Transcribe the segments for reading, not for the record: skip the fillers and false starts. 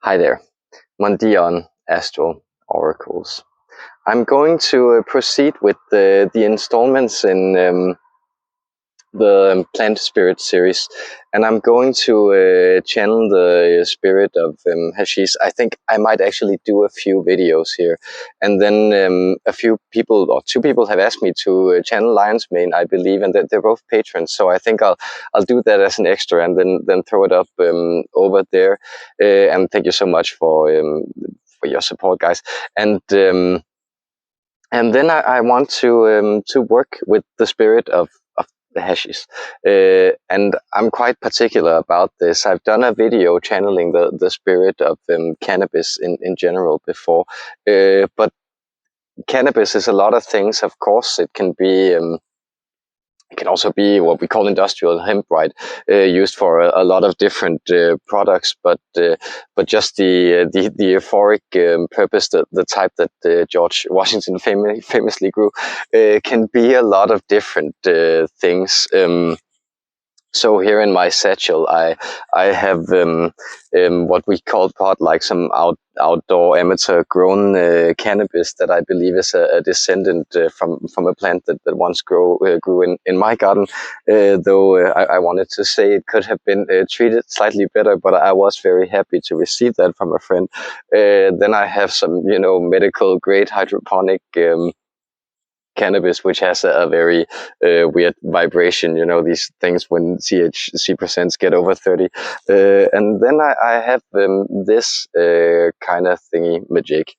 Hi there, Mondion Astral Oracles. I'm going to proceed with the installments in the Plant Spirit series, and I'm going to channel the spirit of Hashish. I think I might actually do a few videos here, and then a few people, or two people, have asked me to channel Lion's Mane, I believe, and they're both patrons. So I think I'll do that as an extra, and then throw it up over there. And thank you so much for your support, guys. And then I want to work with the spirit of the Hashish. And I'm quite particular about this. I've done a video channeling the spirit of cannabis in general before. But cannabis is a lot of things, of course. It can be it can also be what we call industrial hemp, right? Used for a lot of different products, but just the euphoric purpose, the type that George Washington famously grew, can be a lot of different things. So here in my satchel, I have what we call pot, like some outdoor amateur grown cannabis that I believe is a descendant from a plant that once grew in my garden. Though I wanted to say it could have been treated slightly better, but I was very happy to receive that from a friend. Then I have some medical grade hydroponic cannabis, which has a very weird vibration, these things when THC percents get over 30. And then I have this kind of thingy magic,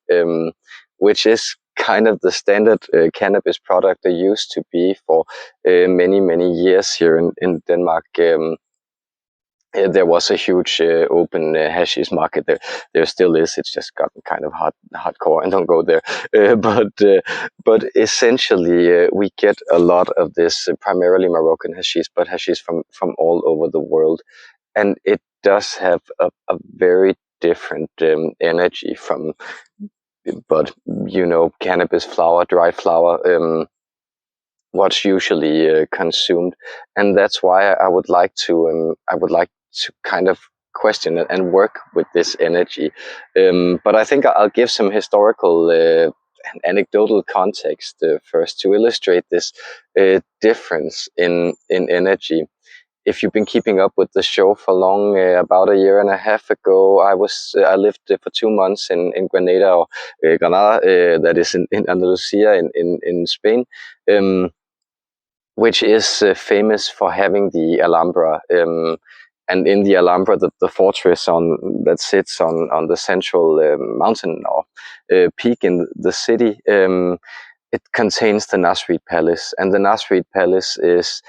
which is kind of the standard cannabis product there used to be for many years here in Denmark. There was a huge open hashish market there. There still is. It's just gotten kind of hardcore, and don't go there. But essentially, we get a lot of this primarily Moroccan hashish, but hashish from all over the world, and it does have a very different energy from, but cannabis flower, dry flower. What's usually consumed, and that's why I would like to kind of question it and work with this energy. But I think I'll give some historical and anecdotal context first to illustrate this difference in energy. If you've been keeping up with the show for long, about a year and a half ago, I lived for 2 months in Granada, or Granada, that is in Andalusia in Spain. Which is famous for having the Alhambra, and in the Alhambra, the fortress that sits on the central mountain or peak in the city. It contains the Nasrid Palace, and the Nasrid Palace is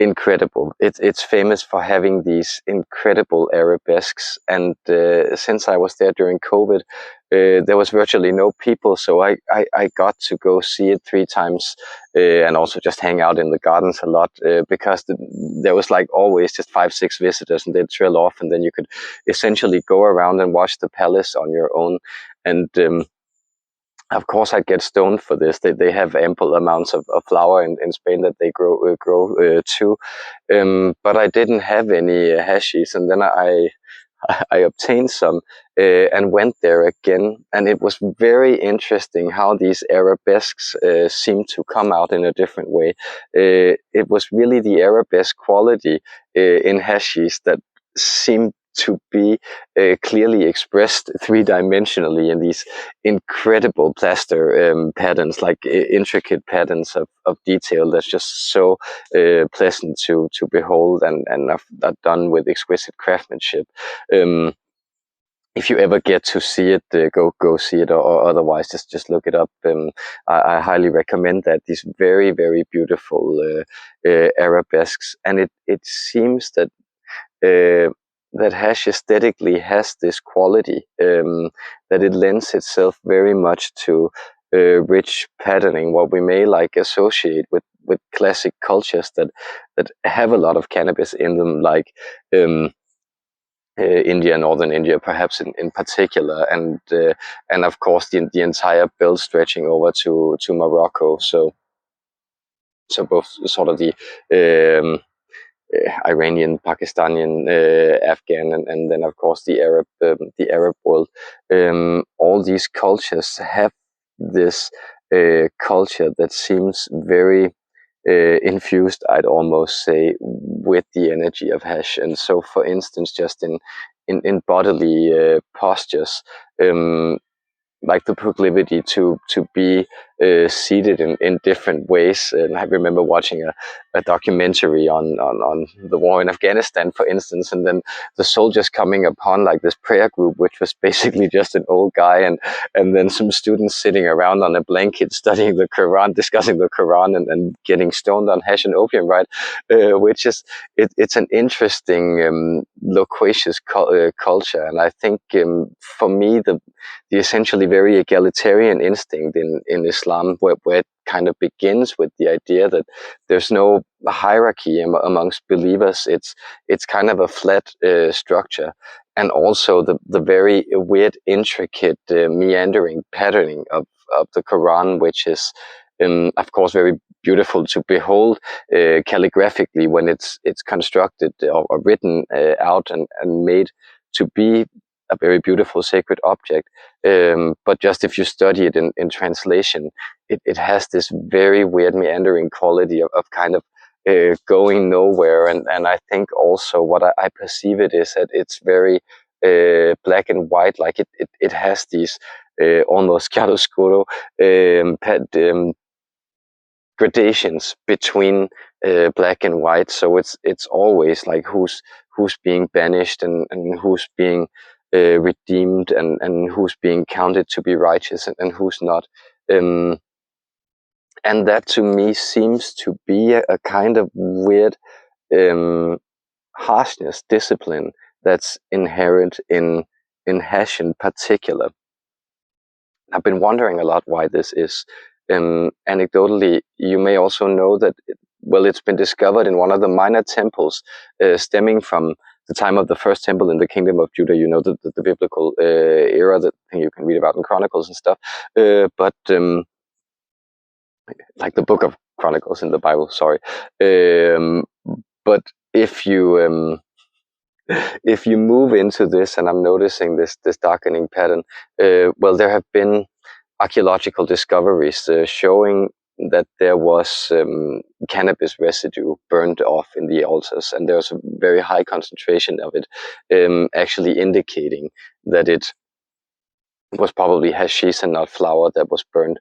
incredible. It's famous for having these incredible arabesques, and since I was there during COVID, there was virtually no people, so I got to go see it 3 times, and also just hang out in the gardens a lot, because there was like always just 5-6 visitors, and they'd trail off, and then you could essentially go around and watch the palace on your own. And of course, I'd get stoned for this. They have ample amounts of flower in Spain that they grow too, but I didn't have any hashish, and then I obtained some and went there again, and it was very interesting how these arabesques seem to come out in a different way. It was really the arabesque quality in hashish that seemed to be clearly expressed 3-dimensionally in these incredible plaster patterns, like intricate patterns of detail that's just so pleasant to behold, and are done with exquisite craftsmanship. If you ever get to see it, go see it, or otherwise just look it up. I highly recommend that. These very, very beautiful arabesques, and it seems that that hash aesthetically has this quality, that it lends itself very much to rich patterning, what we may like associate with classic cultures that have a lot of cannabis in them, like India, northern India, perhaps in particular, and of course the entire belt stretching over to Morocco. So both sort of the Iranian, Pakistani, Afghan, and then of course the Arab world. All these cultures have this culture that seems very infused, I'd almost say, with the energy of hash. And so, for instance, just in bodily postures, like the proclivity to be seated in different ways. And I remember watching a documentary on the war in Afghanistan, for instance, and then the soldiers coming upon like this prayer group, which was basically just an old guy and then some students sitting around on a blanket studying the Quran, discussing the Quran, and getting stoned on hash and opium, right? Which is it's an interesting loquacious culture, and I think for me the essentially very egalitarian instinct in Islam, where it kind of begins with the idea that there's no hierarchy amongst believers. It's kind of a flat structure, and also the very weird, intricate, meandering patterning of the Quran, which is, of course, very beautiful to behold calligraphically when it's constructed or written out and made to be a very beautiful sacred object. But just if you study it in translation, it has this very weird meandering quality of kind of going nowhere. And I think also what I perceive it is that it's very black and white, like it has these almost chiaroscuro gradations between black and white. So it's always like who's being banished and who's being redeemed and who's being counted to be righteous and who's not. And that to me seems to be a kind of weird harshness, discipline that's inherent in hash in particular. I've been wondering a lot why this is. Anecdotally, you may also know that, it's been discovered in one of the minor temples stemming from the time of the first temple in the kingdom of Judah, the biblical era, that thing you can read about in Chronicles and stuff. But like the book of Chronicles in the Bible, sorry. But if you move into this, and I'm noticing this darkening pattern, there have been archaeological discoveries showing that there was cannabis residue burned off in the altars, and there's a very high concentration of it, actually indicating that it was probably hashish and not flour that was burned.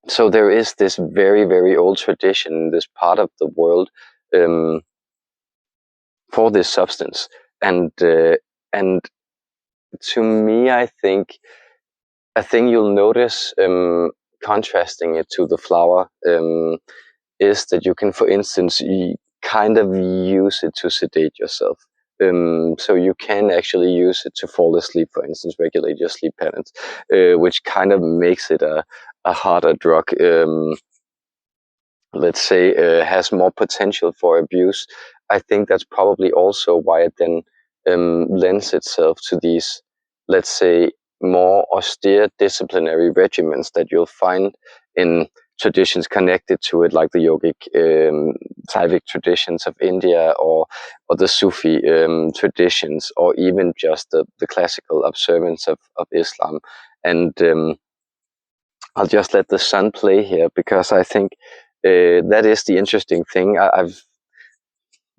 So there is this very, very old tradition in this part of the world for this substance, and to me, I think a thing you'll notice contrasting it to the flower is that you can, for instance, kind of use it to sedate yourself. So you can actually use it to fall asleep, for instance, regulate your sleep patterns, which kind of makes it a harder drug. Let's say has more potential for abuse. I think that's probably also why it then lends itself to these, let's say, more austere disciplinary regimens that you'll find in traditions connected to it, like the yogic Saivic traditions of India, or the Sufi traditions, or even just the classical observance of Islam. And I'll just let the sun play here, because I think that is the interesting thing. I've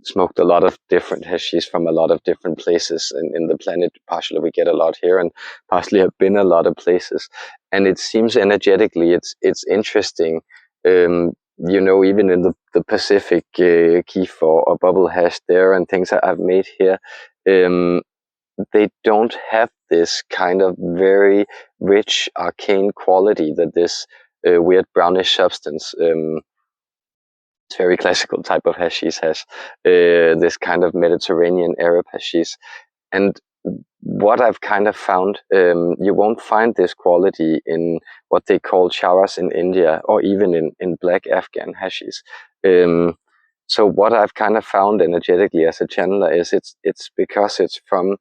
smoked a lot of different hashish from a lot of different places in the planet. Partially we get a lot here, and partially have been a lot of places. And it seems energetically it's interesting. Even in the Pacific, keef or bubble hash there and things that I've made here, they don't have this kind of very rich arcane quality that this weird brownish substance, it's very classical type of hashish has, this kind of Mediterranean Arab hashish. And what I've kind of found, you won't find this quality in what they call charas in India, or even in black Afghan hashish. So what I've kind of found energetically as a channeler is it's because it's from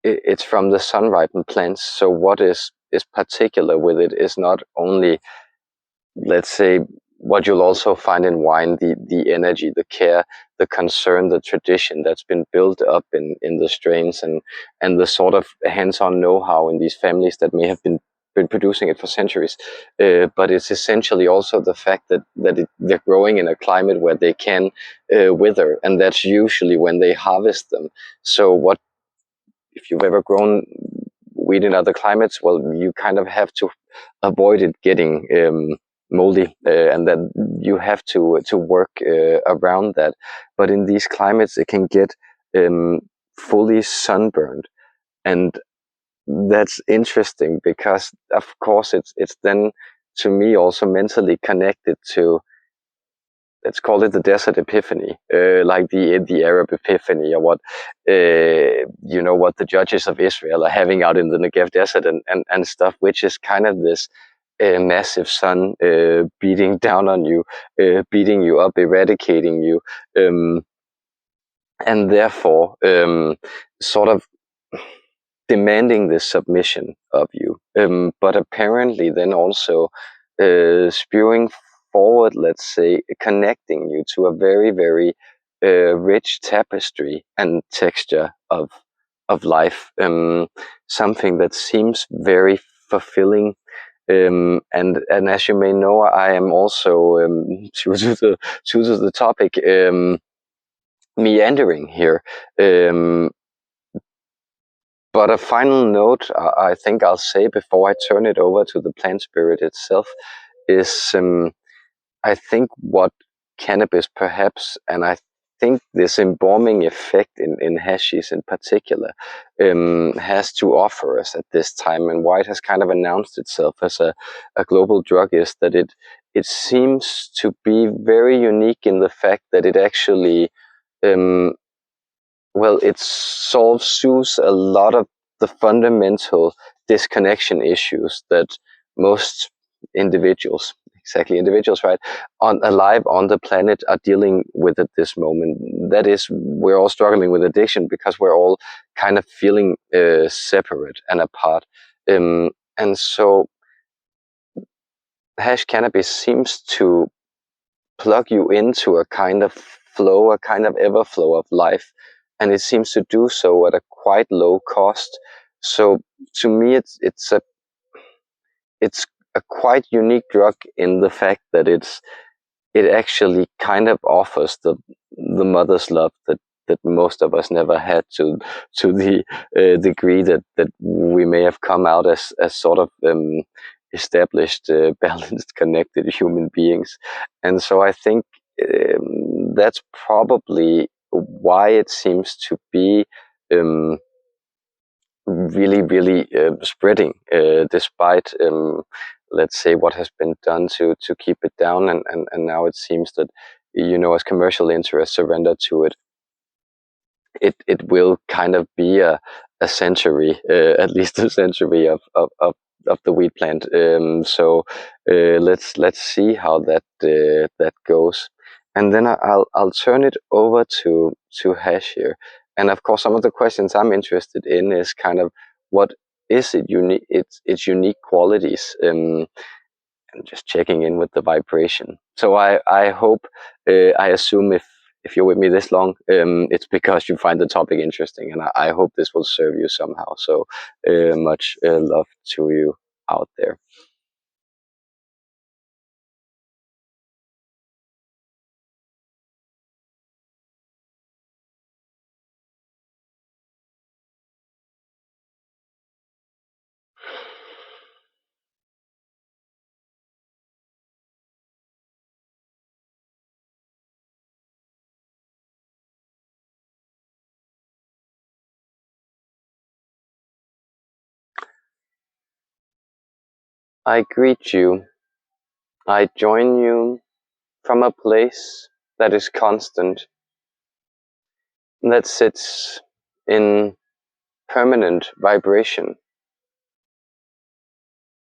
the sun-ripened plants. So what is particular with it is not only, let's say, what you'll also find in wine, the energy, the care, the concern, the tradition that's been built up in the strains, and the sort of hands-on know-how in these families that may have been producing it for centuries. But it's essentially also the fact that they're growing in a climate where they can wither, and that's usually when they harvest them. So what, if you've ever grown wheat in other climates, well, you kind of have to avoid it getting moldy, and then you have to work around that. But in these climates, it can get fully sunburned, and that's interesting because, of course, it's then, to me, also mentally connected to, let's call it the desert epiphany, like the Arab epiphany, or what what the judges of Israel are having out in the Negev desert, and stuff, which is kind of this massive sun beating down on you, beating you up, eradicating you, and therefore sort of demanding this submission of you, but apparently then also spewing forward, let's say, connecting you to a very, very rich tapestry and texture of life, something that seems very fulfilling. And as you may know, I am also to the topic, meandering here. But a final note I think I'll say before I turn it over to the plant spirit itself is, I think what cannabis perhaps, and I think this embalming effect in hashish in particular, has to offer us at this time, and why it has kind of announced itself as a global drug, is that it seems to be very unique in the fact that it actually, it soothes a lot of the fundamental disconnection issues that most individuals, right, alive on the planet are dealing with at this moment. That is, we're all struggling with addiction because we're all kind of feeling separate and apart. And so hash cannabis seems to plug you into a kind of flow, a kind of everflow of life, and it seems to do so at a quite low cost. So to me, it's a quite unique drug in the fact that it actually kind of offers the mother's love that most of us never had, to the degree that we may have come out as sort of established, balanced, connected human beings. And so I think that's probably why it seems to be really, really spreading, despite, let's say, what has been done to keep it down. And now it seems that, as commercial interests surrender to it, it will kind of be a century, at least a century of the wheat plant. So let's see how that goes. And then I'll turn it over to Hash here. And of course, some of the questions I'm interested in is kind of, what is it unique? Its unique qualities. And just checking in with the vibration. So I hope, I assume, if you're with me this long, it's because you find the topic interesting, and I hope this will serve you somehow. So much love to you out there. I greet you. I join you from a place that is constant, that sits in permanent vibration.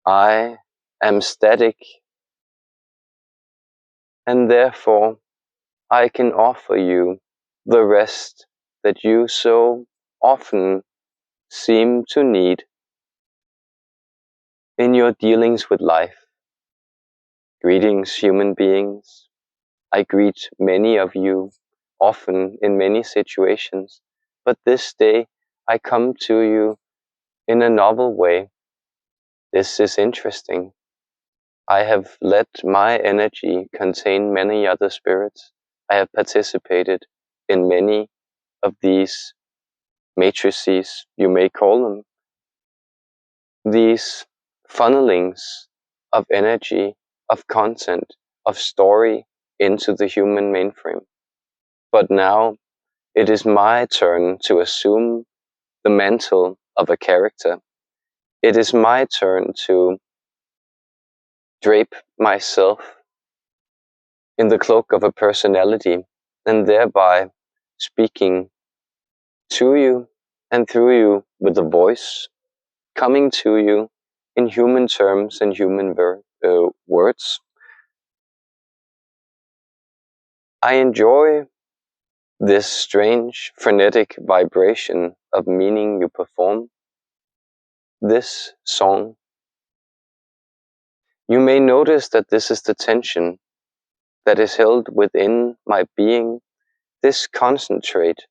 I am static, and therefore I can offer you the rest that you so often seem to need in your dealings with life. Greetings, human beings. I greet many of you, often in many situations, but this day I come to you in a novel way. This is interesting. I have let my energy contain many other spirits. I have participated in many of these matrices, you may call them, these funnelings of energy, of content, of story into the human mainframe. But now it is my turn to assume the mantle of a character. It is my turn to drape myself in the cloak of a personality, and thereby speaking to you and through you with a voice, coming to you in human terms and human words. I enjoy this strange, frenetic vibration of meaning you perform, this song. You may notice that this is the tension that is held within my being, this concentrate,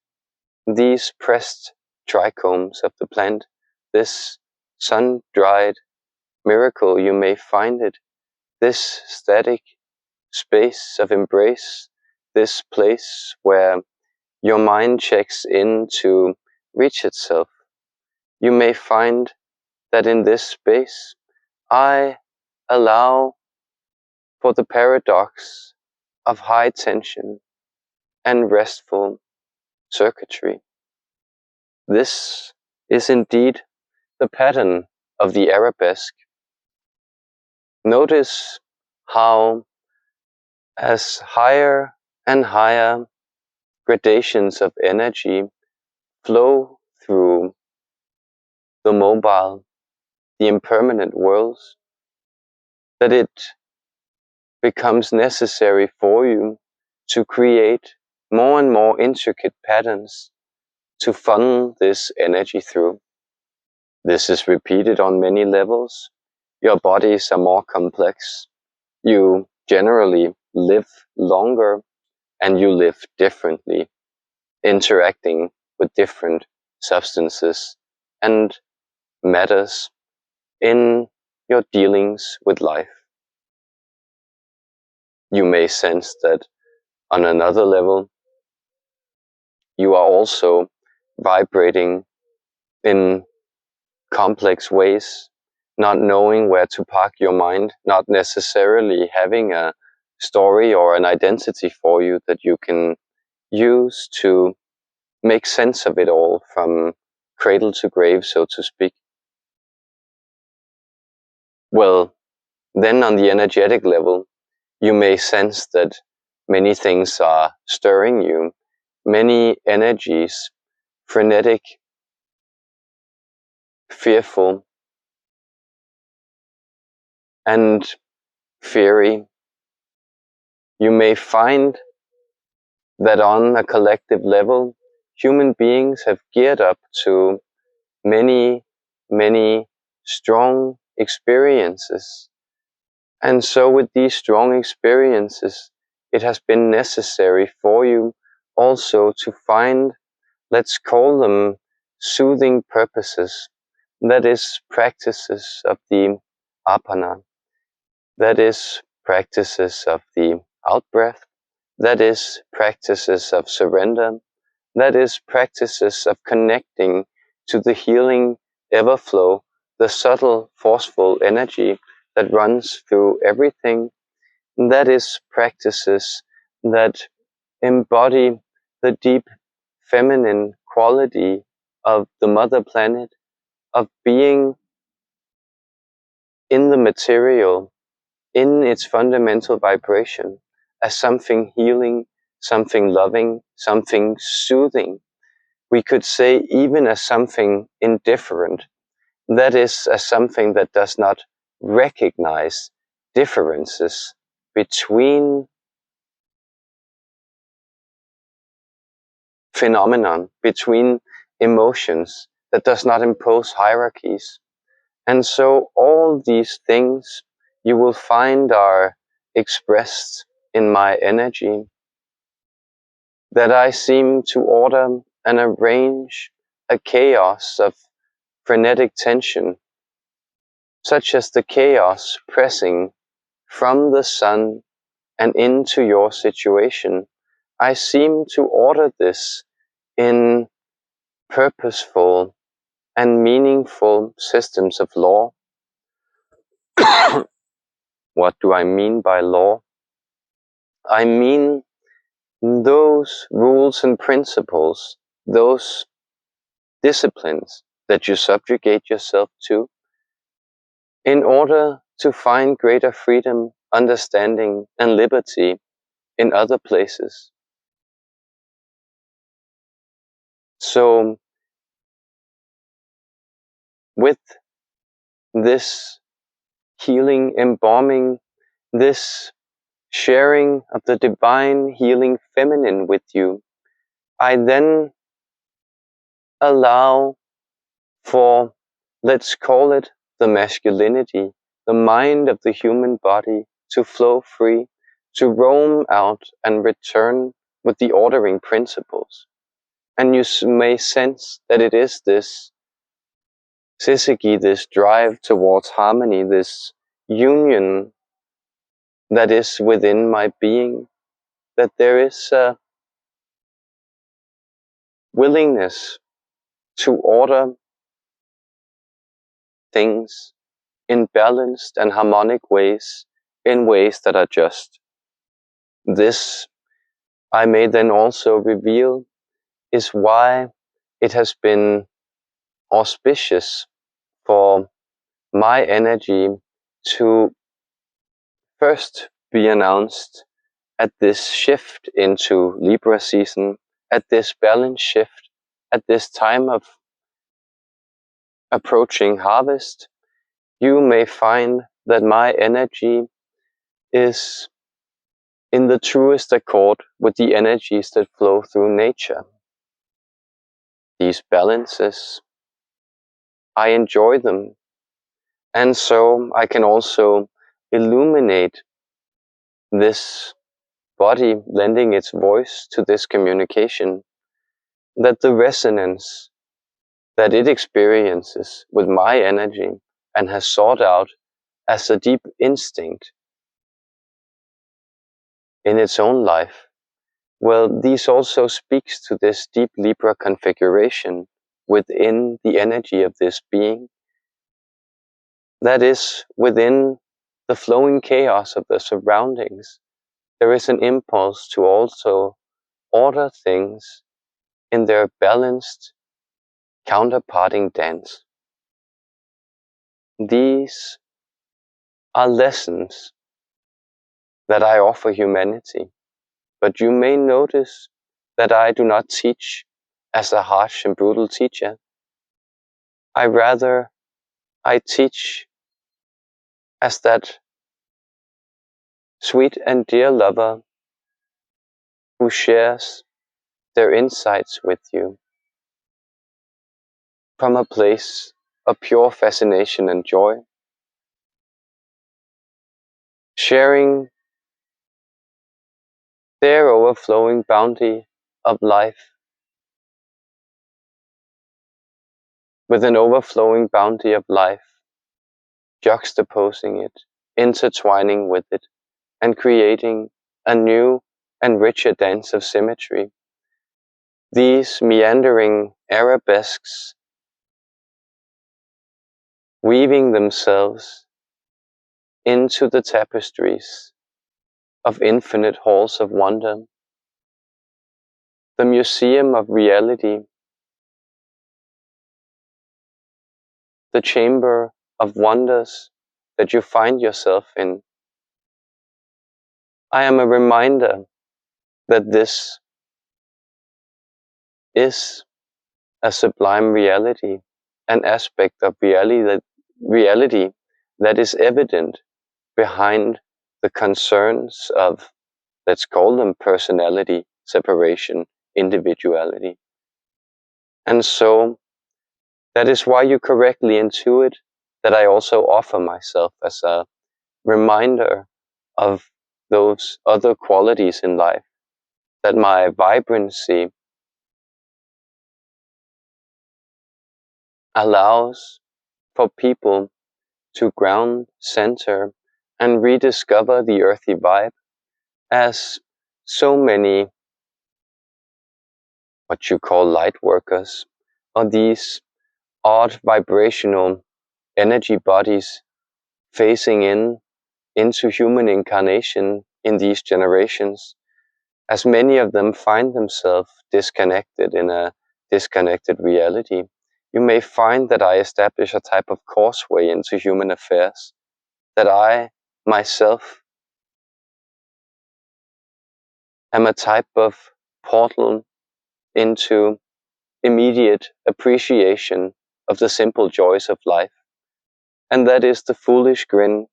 these pressed trichomes of the plant, this sun-dried miracle you may find it, this static space of embrace, this place where your mind checks in to reach itself. You may find that in this space I allow for the paradox of high tension and restful circuitry. This is indeed the pattern of the arabesque. Notice how, as higher and higher gradations of energy flow through the mobile, the impermanent worlds, that it becomes necessary for you to create more and more intricate patterns to funnel this energy through. This is repeated on many levels. Your bodies are more complex. You generally live longer and you live differently, interacting with different substances and matters in your dealings with life. You may sense that on another level, you are also vibrating in complex ways, not knowing where to park your mind, not necessarily having a story or an identity for you that you can use to make sense of it all from cradle to grave, so to speak. Well, then on the energetic level, you may sense that many things are stirring you, many energies, frenetic, fearful, and fiery. You may find that on a collective level, human beings have geared up to many, many strong experiences. And so with these strong experiences, it has been necessary for you also to find, let's call them soothing purposes, that is practices of the apana, that is practices of the out-breath, that is practices of surrender, that is practices of connecting to the healing everflow, the subtle, forceful energy that runs through everything. That is practices that embody the deep feminine quality of the mother planet, of being in the material, in its fundamental vibration, as something healing, something loving, something soothing. We could say even as something indifferent, that is, as something that does not recognize differences between phenomenon, between emotions, that does not impose hierarchies. And so all these things you will find are expressed in my energy, that I seem to order and arrange a chaos of frenetic tension, such as the chaos pressing from the sun and into your situation. I seem to order this in purposeful and meaningful systems of law. What do I mean by law? I mean those rules and principles, those disciplines that you subjugate yourself to in order to find greater freedom, understanding, and liberty in other places. So, with this healing, embalming, this sharing of the divine healing feminine with you, I then allow for, let's call it, the masculinity, the mind of the human body to flow free, to roam out and return with the ordering principles. And you may sense that it is this syzygy, this drive towards harmony, this union that is within my being, that there is a willingness to order things in balanced and harmonic ways, in ways that are just. This, I may then also reveal, is why it has been auspicious for my energy to first be announced at this shift into Libra season, at this balance shift, at this time of approaching harvest. You may find that my energy is in the truest accord with the energies that flow through nature. These balances, I enjoy them, and so I can also illuminate this body, lending its voice to this communication, that the resonance that it experiences with my energy and has sought out as a deep instinct in its own life, well, this also speaks to this deep Libra configuration within the energy of this being, that is within the flowing chaos of the surroundings. There is an impulse to also order things in their balanced, counterparting dance. These are lessons that I offer humanity, but you may notice that I do not teach as a harsh and brutal teacher. I teach as that sweet and dear lover who shares their insights with you from a place of pure fascination and joy, sharing their overflowing bounty of life with an overflowing bounty of life, juxtaposing it, intertwining with it, and creating a new and richer dance of symmetry. These meandering arabesques weaving themselves into the tapestries of infinite halls of wonder, the museum of reality, the chamber of wonders that you find yourself in. I am a reminder that this is a sublime reality, an aspect of reality that is evident behind the concerns of, let's call them, personality, separation, individuality. And so that is why you correctly intuit that I also offer myself as a reminder of those other qualities in life, that my vibrancy allows for people to ground, center, and rediscover the earthy vibe, as so many what you call light workers, or these odd vibrational energy bodies phasing into human incarnation in these generations, as many of them find themselves disconnected in a disconnected reality. You may find that I establish a type of causeway into human affairs, that I myself am a type of portal into immediate appreciation of the simple joys of life. And that is the foolish grin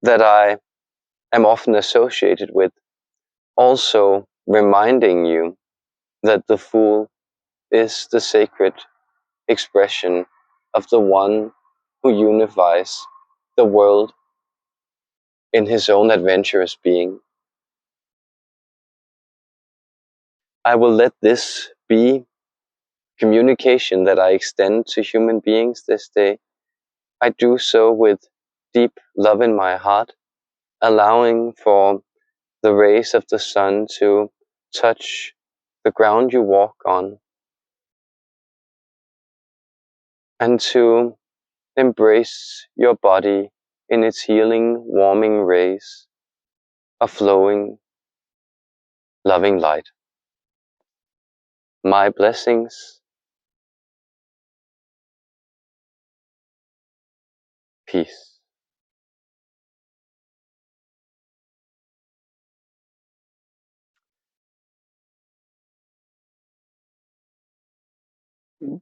that I am often associated with, also reminding you that the fool is the sacred expression of the one who unifies the world in his own adventurous being. I will let this be communication that I extend to human beings this day. I do so with deep love in my heart, allowing for the rays of the sun to touch the ground you walk on, and to embrace your body in its healing, warming rays of flowing, loving light. My blessings, peace.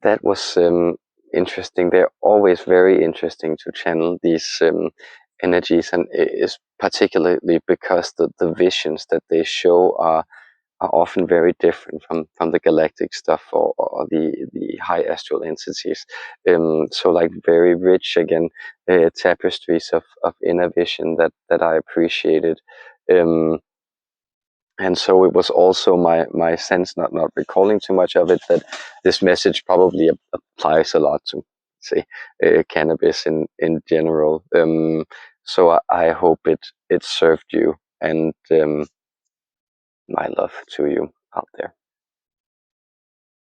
That was interesting. They're always very interesting to channel these energies, and it is particularly because the visions that they show are often very different from the galactic stuff, or the high astral entities. So like very rich, again, tapestries of inner vision that I appreciated. And so it was also my sense, not recalling too much of it, that this message probably applies a lot to, say, cannabis in general. So I hope it served you, and my love to you out there.